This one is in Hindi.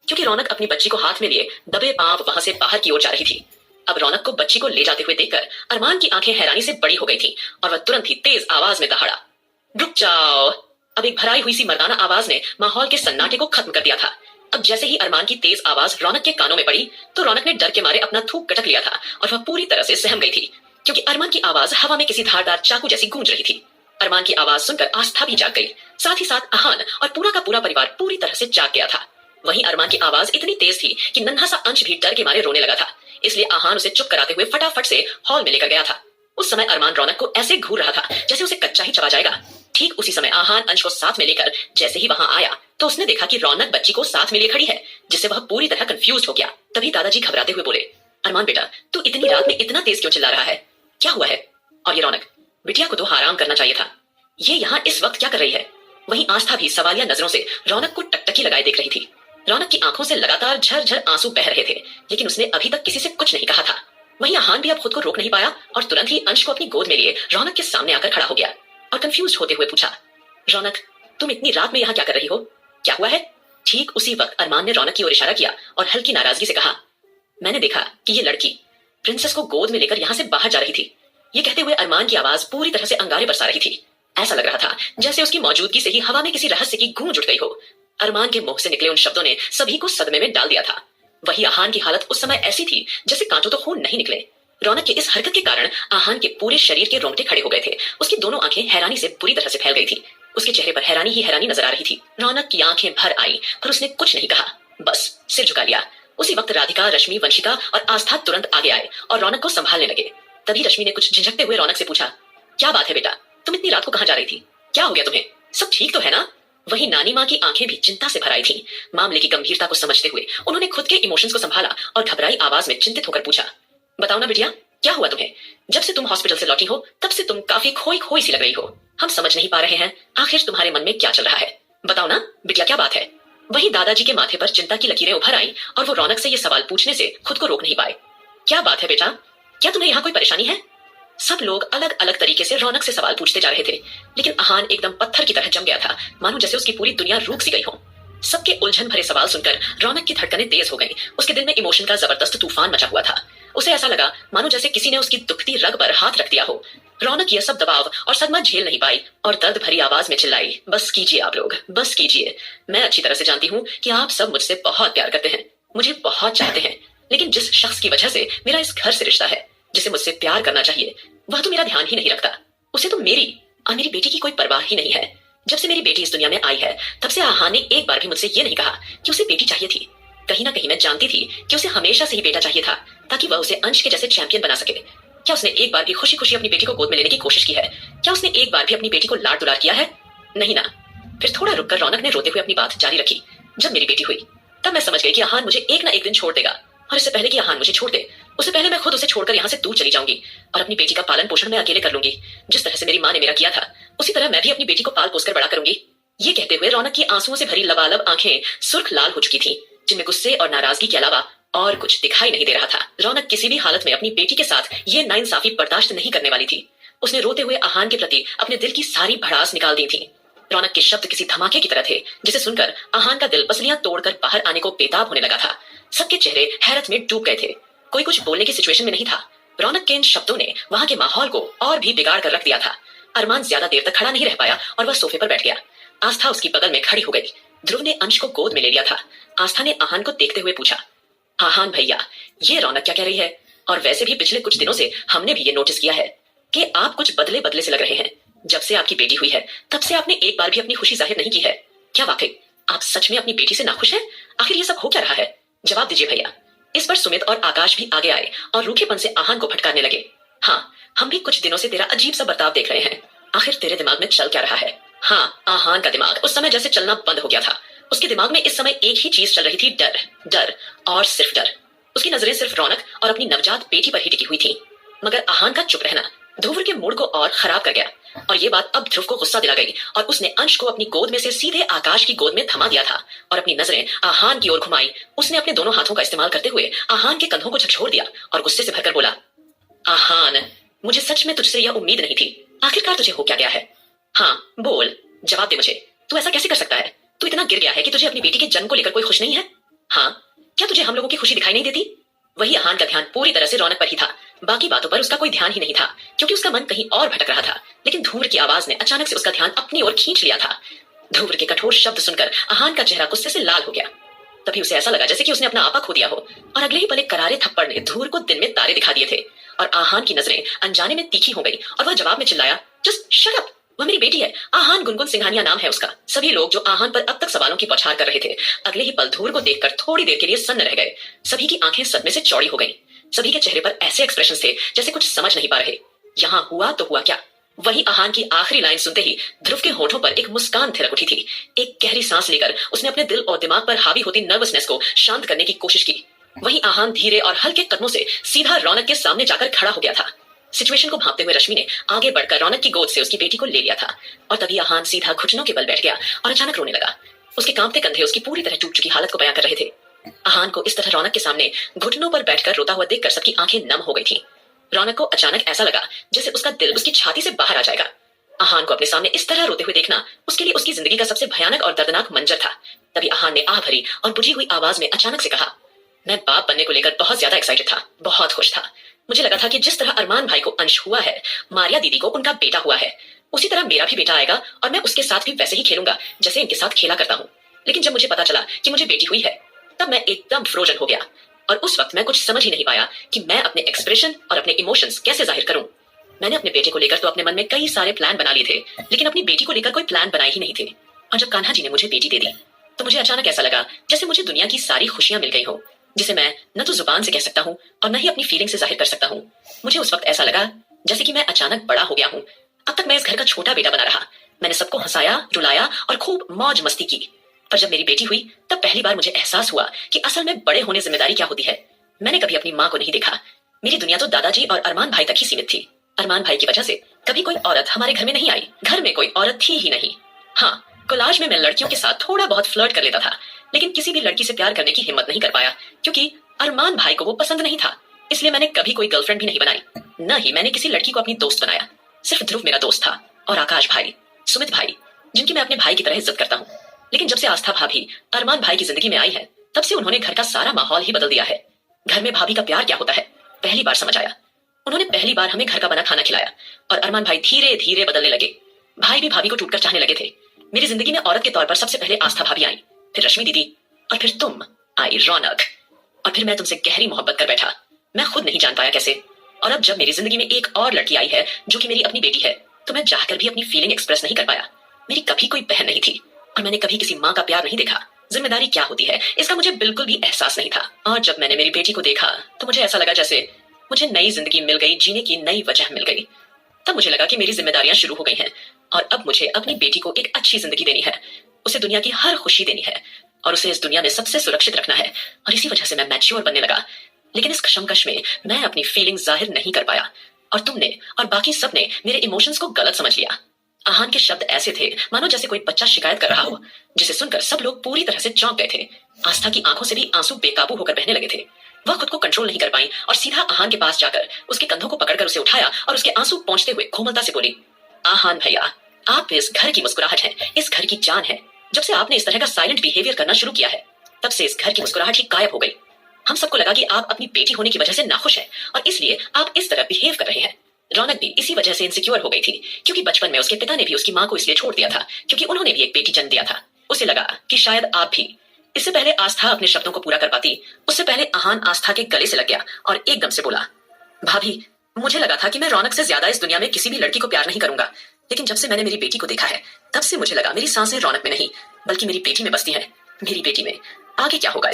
क्योंकि रौनक अपनी बच्ची को हाथ में लिए दबे पांव वहां से बाहर की ओर जा रही थी। अब रौनक को बच्ची को ले जाते हुए देखकर अरमान की आंखें हैरानी से बड़ी हो गई थी और वह तुरंत ही तेज आवाज में दहाड़ा, रुक जाओ। अब एक भराई हुई सी मर्दाना आवाज ने माहौल के सन्नाटे को खत्म कर दिया था। अब जैसे ही अरमान की तेज आवाज रौनक के कानों में पड़ी तो रौनक ने डर के मारे अपना थूक गटक लिया था और वह पूरी तरह से सहम गई थी, क्योंकि अरमान की आवाज हवा में किसी धारदार चाकू जैसी गूंज रही थी। अरमान की आवाज सुनकर आस्था भी जाग गई, साथ ही साथ आहान और पूरा का पूरा परिवार पूरी तरह से जाग गया था। वहीं अरमान की आवाज इतनी तेज थी कि नन्हा सा अंश भी डर के मारे रोने लगा था, इसलिए आहान उसे चुप कराते हुए फटाफट से हॉल में लेकर गया था। उस समय अरमान रौनक को ऐसे घूर रहा था जैसे उसे कच्चा ही चबा जाएगा। ठीक उसी समय आहान अंश को साथ में लेकर जैसे ही वहां आया तो उसने देखा कि रौनक बच्ची को साथ में लिए खड़ी है, जिससे वह पूरी तरह कंफ्यूज हो गया। तभी दादाजी घबराते हुए बोले, अरमान बेटा, तू इतनी रात में इतना तेज क्यों चिल्ला रहा है? क्या हुआ है? और ये रौनक, बिटिया को तो आराम करना चाहिए था, ये यहाँ इस वक्त क्या कर रही है? वहीं आस्था भी सवालिया नजरों से रौनक को टकटकी लगाए देख रही थी। रौनक की आंखों से लगातार झरझर आंसू बह रहे थे, लेकिन उसने अभी तक किसी से कुछ नहीं कहा था। वहीं आहान भी अब खुद को रोक नहीं पाया और तुरंत ही अंश को अपनी गोद में लिए रौनक के सामने आकर खड़ा हो गया और कंफ्यूज होते हुए पूछा, रौनक, तुम इतनी रात में यहाँ क्या कर रही हो? क्या हुआ है? ठीक उसी वक्त अरमान ने रौनक की ओर इशारा किया और हल्की नाराजगी से कहा, मैंने देखा कि ये लड़की प्रिंसेस को गोद में लेकर यहाँ से बाहर जा रही थी। ये कहते हुए अरमान की आवाज पूरी तरह से अंगारे बरसा रही थी। ऐसा लग रहा था जैसे उसकी मौजूदगी से ही हवा में किसी रहस्य की गूंज उठ गई हो। अरमान के मुंह से निकले उन शब्दों ने सभी को सदमे में डाल दिया था। वही आहान की हालत उस समय ऐसी थी जैसे कांटों तो खून नहीं निकले। रौनक के इस हरकत के कारण आहान के पूरे शरीर के रोंगटे खड़े हो गए थे। उसकी दोनों आंखें हैरानी से बुरी तरह से फैल गई थी। उसके चेहरे पर हैरानी ही हैरानी नजर आ रही थी। रौनक की आंखें भर आई पर उसने कुछ नहीं कहा, बस सिर झुका लिया। उसी वक्त राधिका, रश्मि, वंशिका और आस्था तुरंत आगे आए और रौनक को संभालने लगे। तभी रश्मि ने कुछ झिझकते हुए रौनक से पूछा, क्या बात है बेटा, तुम इतनी रात को कहां जा रही थी? क्या हो गया तुम्हें? सब ठीक तो है ना? वहीं नानी माँ की आंखें भी चिंता से भर आई थीं। मामले की गंभीरता को समझते हुए उन्होंने खुद के इमोशंस को संभाला और घबराई आवाज में चिंतित होकर पूछा, बताओ ना बिटिया, क्या हुआ तुम्हें? जब से तुम हॉस्पिटल से लौटी हो तब से तुम काफी खोई खोई सी लग रही हो। हम समझ नहीं पा रहे हैं आखिर तुम्हारे मन में क्या चल रहा है। बताओ ना बिटिया, क्या बात है? वहीं दादाजी के माथे पर चिंता की लकीरें उभर आई और वो रौनक से ये सवाल पूछने से खुद को रोक नहीं पाए। क्या बात है बेटा, क्या तुम्हें यहाँ कोई परेशानी है? सब लोग अलग अलग तरीके से रौनक से सवाल पूछते जा रहे थे, लेकिन आहान एकदम पत्थर की तरह जम गया था, मानो जैसे उसकी पूरी दुनिया रूक सी गई हो। सबके उलझन भरे सवाल सुनकर रौनक की धड़कनें तेज हो गईं। उसके दिल में इमोशन का जबरदस्त तूफान मचा हुआ था। उसे ऐसा लगा मानो जैसे किसी ने उसकी दुखती रग पर हाथ रख दिया हो। रौनक यह सब दबाव और सदमा झेल नहीं पाई और दर्द भरी आवाज में चिल्लाई, बस कीजिए आप लोग, बस कीजिए। मैं अच्छी तरह से जानती हूँ कि आप सब मुझसे बहुत प्यार करते हैं, मुझे बहुत चाहते हैं, लेकिन जिस शख्स की वजह से मेरा इस घर से रिश्ता है, जिसे मुझसे प्यार करना चाहिए, वह तो मेरा ध्यान ही नहीं रखता। उसे तो मेरी और मेरी बेटी की कोई परवाह ही नहीं है। जब से मेरी बेटी इस दुनिया में आई है तब से आहान ने एक बार भी मुझसे ये नहीं कहा कि उसे बेटी चाहिए थी। कहीं ना कहीं मैं जानती थी कि उसे हमेशा से ही बेटा चाहिए था, ताकि वह उसे अंश के जैसे चैंपियन बना सके। क्या उसने एक बार भी खुशी खुशी अपनी बेटी को गोद में लेने की कोशिश की है? क्या उसने एक बार भी अपनी बेटी को लाड दुलार किया है? नहीं ना। फिर थोड़ा रुककर रौनक ने रोते हुए अपनी बात जारी रखी, जब मेरी बेटी हुई तब मैं समझ गई कि आहान मुझे एक ना एक दिन छोड़ देगा, और इससे पहले कि आहान मुझे छोड़ दे, उससे पहले मैं खुद उसे छोड़कर यहाँ से दूर चली जाऊंगी और अपनी बेटी का पालन पोषण मैं अकेले कर लूंगी। जिस तरह से मेरी माँ ने मेरा किया था उसी तरह मैं भी अपनी बेटी को पाल पोस कर बड़ा करूंगी। ये कहते हुए रौनक की आंसुओं से भरी लबालब आंखें सुर्ख लाल हो चुकी थीं, जिनमें गुस्से और नाराजगी के अलावा और कुछ दिखाई नहीं दे रहा था। रौनक किसी भी हालत में अपनी बेटी के साथ ये नाइंसाफी बर्दाश्त नहीं करने वाली थी। उसने रोते हुए आहान के प्रति अपने दिल की सारी भड़ास निकाल दी थी। रौनक के शब्द किसी धमाके की तरह थे, जिसे सुनकर आहान का दिल पसलियां तोड़कर बाहर आने को बेताब होने लगा था। सबके चेहरे हैरत में डूब गए थे। कोई कुछ बोलने की सिचुएशन में नहीं था। रौनक के इन शब्दों ने वहां के माहौल को और भी बिगाड़ कर रख दिया था। अरमान ज्यादा देर तक खड़ा नहीं रह पाया और वह सोफे पर बैठ गया। आस्था उसकी बगल में खड़ी हो गई। ध्रुव ने अंश को गोद में ले लिया था। आस्था ने आहान को देखते हुए पूछा, आहान भैया, ये रौनक क्या कह रही है? और वैसे भी पिछले कुछ दिनों से हमने भी ये नोटिस किया है कि आप कुछ बदले बदले से लग रहे हैं। जब से आपकी बेटी हुई है तब से आपने एक बार भी अपनी खुशी जाहिर नहीं की है। क्या वाकई आप सच में अपनी बेटी से नाखुश हैं? आखिर ये सब हो क्या रहा है? जवाब दीजिए भैया। इस पर सुमित और आकाश भी आगे आए और रूखेपन से आहान को फटकारने लगे। हाँ, हम भी कुछ दिनों से तेरा अजीब सा बर्ताव देख रहे हैं। आखिर तेरे दिमाग में चल क्या रहा है? हाँ, आहान का दिमाग उस समय जैसे चलना बंद हो गया था। उसके दिमाग में इस समय एक ही चीज चल रही थी, डर, डर और सिर्फ डर। उसकी नजरें सिर्फ रौनक और अपनी नवजात बेटी पर ही टिकी हुई थी। मगर आहान का चुप रहना ध्रुव के मूड को और खराब कर गया और ये बात अब ध्रुव को गुस्सा दिला गई और उसने अंश को अपनी गोद में से सीधे आकाश की गोद में थमा दिया था और अपनी नजरें आहान की ओर घुमाई। उसने अपने दोनों हाथों का इस्तेमाल करते हुए आहान के कंधों को झकझोर दिया और गुस्से से भरकर बोला, आहान, मुझे सच में तुझसे यह उम्मीद नहीं थी। आखिरकार तुझे हो क्या गया है? हाँ बोल, जवाब दे मुझे। तू ऐसा कैसे कर सकता है? तू इतना गिर गया है कि तुझे अपनी बेटी के जन्म को लेकर कोई खुश नहीं है? हाँ, क्या तुझे हम लोगों की खुशी दिखाई नहीं देती? वही अहान का ध्यान पूरी तरह से रौनक पर ही था। बाकी बातों पर उसका कोई ध्यान ही नहीं था, क्योंकि उसका मन कहीं और भटक रहा था। लेकिन धूम्र की आवाज ने अचानक से उसका ध्यान अपनी ओर खींच लिया था। धूम्र के कठोर शब्द सुनकर अहान का चेहरा गुस्से से लाल हो गया। तभी उसे ऐसा लगा जैसे कि उसने अपना आपा खो दिया हो, और अगले ही पल एक करारे थप्पड़ ने धूम्र को दिन में तारे दिखा दिए थे। और आहान की नजरें अनजाने में तीखी हो गई और वह जवाब में चिल्लाया, जस्ट शट अप, वह मेरी बेटी है। आहान गुनगुन सिंघानिया नाम है उसका। सभी लोग जो आहान पर अब तक सवालों की बौछार कर रहे थे, अगले ही पल धूम्र को देखकर थोड़ी देर के लिए सन्न रह गए। सभी की आंखें सदमे से चौड़ी हो गईं। सभी के चेहरे पर ऐसे एक्सप्रेशन थे जैसे कुछ समझ नहीं पा रहे। यहाँ हुआ तो हुआ क्या? वही आहान की आखिरी लाइन सुनते ही ध्रुव के होठों पर एक मुस्कान थिरक उठी थी। एक गहरी सांस लेकर उसने अपने दिल और दिमाग पर हावी होती नर्वसनेस को शांत करने की कोशिश की। वही आहान धीरे और हल्के कदमों से सीधा रौनक के सामने जाकर खड़ा हो गया था। सिचुएशन को भांपते हुए रश्मि ने आगे बढ़कर रौनक की गोद से उसकी बेटी को ले लिया था, और तभी आहान सीधा घुटनों के बल बैठ गया और अचानक रोने लगा। उसके कांपते कंधे उसकी पूरी तरह टूट चुकी हालत को बयां कर रहे थे। आहान को इस तरह रौनक के सामने घुटनों पर बैठकर रोता हुआ देखकर सबकी आंखें नम हो गई थीं। रौनक को अचानक ऐसा लगा जैसे उसका दिल उसकी छाती से बाहर आ जाएगा। आहान को अपने सामने इस तरह रोते हुए देखना उसके लिए उसकी जिंदगी का सबसे भयानक और दर्दनाक मंजर था। तभी आहान ने आह भरी और बुझी हुई आवाज में अचानक से कहा, मैं बाप बनने को लेकर बहुत ज्यादा एक्साइटेड था, बहुत खुश था। मुझे लगा था कि जिस तरह अरमान भाई को अंश हुआ है, मारिया दीदी को उनका बेटा हुआ है, उसी तरह मेरा भी बेटा आएगा और मैं उसके साथ भी वैसे ही खेलूंगा जैसे इनके साथ खेला करता हूँ। लेकिन जब मुझे पता चला कि मुझे बेटी हुई है, तब मैं एकदम फ्रोजन हो गया, और उस वक्त मैं कुछ समझ ही नहीं पाया कि मैं अपने एक्सप्रेशन और अपने इमोशंस कैसे जाहिर करूं। मैंने अपने बेटे को लेकर तो अपने मन में कई सारे प्लान बना लिए थे, लेकिन अपनी बेटी को लेकर कोई प्लान बनाए ही नहीं थे। और जब कान्हा जी ने मुझे बेटी दे दी, तो मुझे अचानक ऐसा लगा जैसे मुझे दुनिया की सारी खुशियां मिल गई हो, जिसे मैं न तो जुबान से कह सकता हूँ और न ही अपनी फीलिंग से जाहिर कर सकता हूँ। मुझे उस वक्त ऐसा लगा जैसे कि मैं अचानक बड़ा हो गया हूँ। अब तक मैं इस घर का छोटा बेटा बना रहा। मैंने सबको हंसाया, रुलाया और खूब मौज मस्ती की। पर जब मेरी बेटी हुई, तब पहली बार मुझे एहसास हुआ कि असल में बड़े होने जिम्मेदारी क्या होती है। मैंने कभी अपनी माँ को नहीं देखा। मेरी दुनिया तो दादाजी और अरमान भाई तक ही सीमित थी। अरमान भाई की वजह से कभी कोई औरत हमारे घर में नहीं आई। घर में कोई औरत थी ही नहीं। हाँ, कोलाज में मैं लड़कियों के साथ थोड़ा बहुत फ्लर्ट कर लेता था, लेकिन किसी भी लड़की से प्यार करने की हिम्मत नहीं कर पाया, क्योंकि अरमान भाई को वो पसंद नहीं था। इसलिए मैंने कभी कोई गर्लफ्रेंड भी नहीं बनाई, न ही मैंने किसी लड़की को अपनी दोस्त बनाया। सिर्फ ध्रुव मेरा दोस्त था, और आकाश भाई, सुमित भाई, जिनकी मैं अपने भाई की तरह इज्जत करता हूँ। लेकिन जब से आस्था भाभी अरमान भाई की जिंदगी में आई है, तब से उन्होंने घर का सारा माहौल ही बदल दिया है। घर में भाभी का प्यार क्या होता है पहली बार समझ आया। उन्होंने पहली बार हमें घर का बना खाना खिलाया, और अरमान भाई धीरे धीरे बदलने लगे। भाई भी भाभी को टूटकर चाहने लगे थे। मेरी जिंदगी में औरत के तौर पर सबसे पहले आस्था भाभी आई, फिर रश्मि दीदी, और फिर तुम आई रौनक, और फिर मैं तुमसे गहरी मोहब्बत कर बैठा। मैं खुद नहीं जान पाया कैसे। और अब जब मेरी जिंदगी में एक और लड़की आई है जो कि मेरी अपनी बेटी है, तो मैं चाहकर भी अपनी फीलिंग एक्सप्रेस नहीं कर पाया। मेरी कभी कोई बहन नहीं थी, और मैंने कभी किसी माँ का प्यार नहीं देखा। जिम्मेदारी क्या होती है इसका मुझे बिल्कुल भी एहसास नहीं था। और जब मैंने मेरी बेटी को देखा, तो मुझे ऐसा लगा जैसे मुझे नई जिंदगी मिल गई, जीने की नई वजह मिल गई। तब मुझे लगा कि मेरी जिम्मेदारियां शुरू हो गई हैं, और अब मुझे अपनी बेटी को एक अच्छी जिंदगी देनी है, उसे दुनिया की हर खुशी देनी है, और उसे इस दुनिया में सबसे सुरक्षित रखना है। और इसी वजह से मैं मैच्योर बनने लगा। लेकिन इस कशमकश में मैं अपनी फीलिंग्स जाहिर नहीं कर पाया, और तुमने और बाकी सबने मेरे इमोशंस को गलत समझ लिया। आहान के शब्द ऐसे थे मानो जैसे कोई बच्चा शिकायत कर रहा हो, जिसे सुनकर सब लोग पूरी तरह से चौंक गए थे। आस्था की आंखों से भी आंसू बेकाबू होकर बहने लगे थे। वह खुद को कंट्रोल नहीं कर पाई और सीधा आहान के पास जाकर उसके कंधों को पकड़कर उसे उठाया और उसके आंसू पोंछते हुए कोमलता से बोली, आहान भैया, आप इस घर की मुस्कुराहट हैं, इस घर की जान है। जब से आपने इस तरह का साइलेंट बिहेवियर करना शुरू किया है, तब से इस घर की मुस्कुराहट ही गायब हो गई। हम सबको लगा कि आप अपनी बेटी होने की वजह से नाखुश हैं, और इसलिए आप इस तरह बिहेव कर रहे हैं। रौनक भी इसी वजह से इनसिक्योर हो गई थी, क्योंकि बचपन में उसके पिता ने भी उसकी माँ को इसलिए छोड़ दिया था क्योंकि उन्होंने भी एक बेटी जन्म दिया था। उसे लगा कि शायद आप भी। इससे पहले आस्था अपने शब्दों को पूरा कर पाती, उससे पहले आहान आस्था के गले से लग गया और एकदम से बोला, भाभी, मुझे लगा था कि मैं रौनक से ज्यादा इस दुनिया में किसी भी लड़की को प्यार नहीं करूंगा, लेकिन जब से मैंने मेरी बेटी को देखा है, तब से मुझे लगा मेरी सांसें रौनक में नहीं बल्कि मेरी बेटी में बसती हैं। मेरी बेटी में आगे क्या होगा।